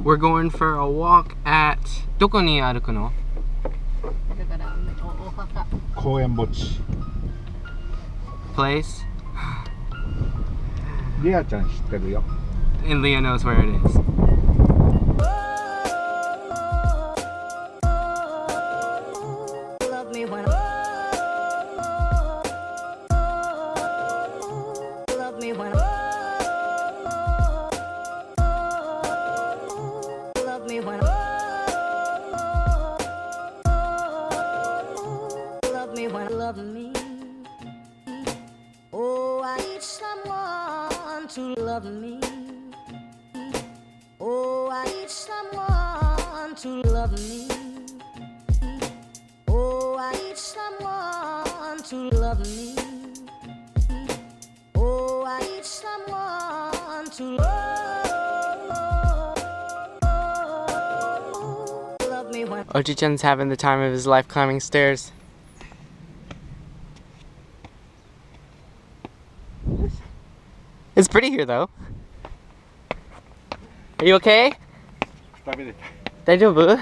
We're going for a walk at どこに歩くの? 公園墓地 Place? リアちゃん知ってるよ And Leah knows where it is. Love me. Oh, I need someone to love me. Oh, I need someone to love me. Oh, I need someone to love me. Oh, I need someone to love me. Oji-chan's having the time of his life climbing stairs. It's pretty here though. Are you okay? 大丈夫?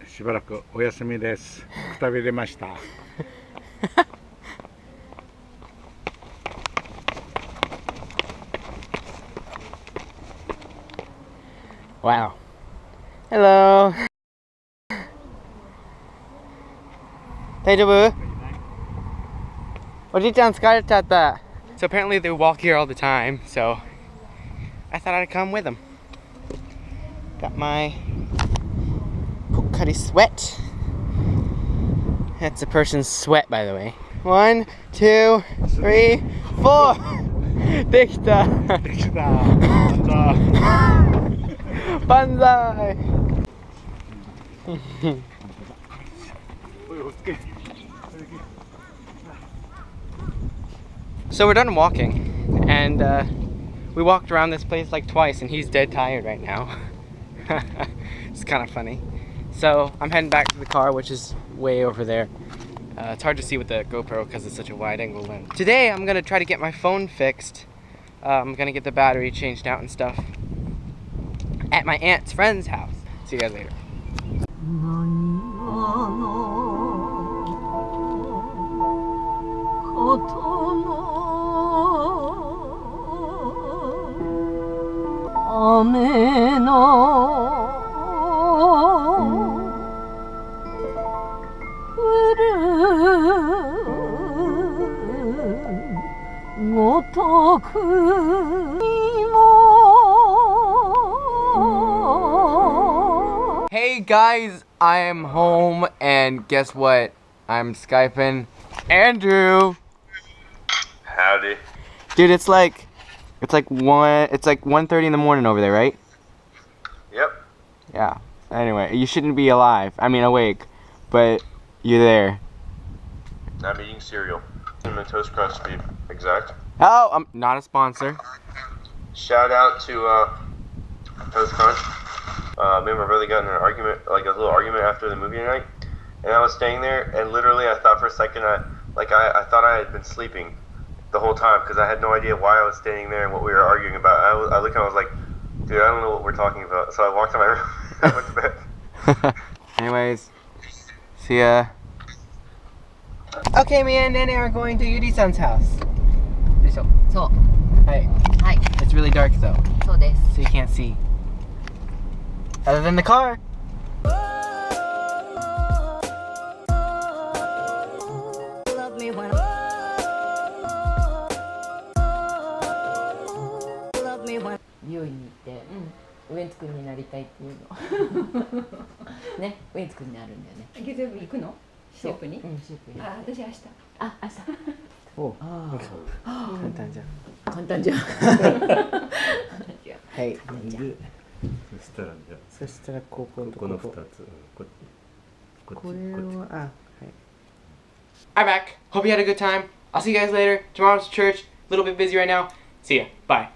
しばらくお休みです。くたびれました。Wow. Hello. 大丈夫? おじいちゃん疲れちゃった. So apparently they walk here all the time, so I thought I'd come with them. Got my Pokari sweat. That's a person's sweat, by the way. 1, 2, 3, 4! できた! できた! バンザイ! So we're done walking, and we walked around this place like twice, and he's dead tired right now. It's kind of funny. So I'm heading back to the car, which is way over there. It's hard to see with the GoPro because it's such a wide angle lens. Today I'm gonna try to get my phone fixed. I'm gonna get the battery changed out and stuff at my aunt's friend's house. See you guys later. Hey guys, I am home, and guess what? I'm Skyping Andrew. Howdy. Dude, it's like 1:30 in the morning over there, right? Yep. Yeah. Anyway, you shouldn't be alive. I mean awake, but you're there. I'm eating cereal. Cinnamon Toast Crunch to be exact. Oh, I'm not a sponsor. Shout out to Toast Crunch. Me and my brother got in an argument, like a little argument after the movie tonight, and I was staying there, and literally I thought for a second I thought I had been sleeping the whole time because I had no idea why I was standing there and what we were arguing about. I looked and I was like, dude, I don't know what we're talking about. So I walked to my room and I went to bed. Anyways, see ya. Okay, me and Nene are going to Yuri-san's house. So. Hey. Hi. It's really dark though. So desu. So you can't see. Other than the car. Yui に行って、ウエンツ君になりたいっていうの。ね、ウエンツ君になるんだよね。月曜日行くの？シェイプに？うん、シェイプに。あ、私明日。あ、明日。お、あ簡単じゃん。簡単じゃん。はい。そしたらここの2つ。これは、あ、はい。I'm back. Hope you had a good time. I'll see you guys later. Tomorrow's church. A little bit busy right now. See ya. Bye.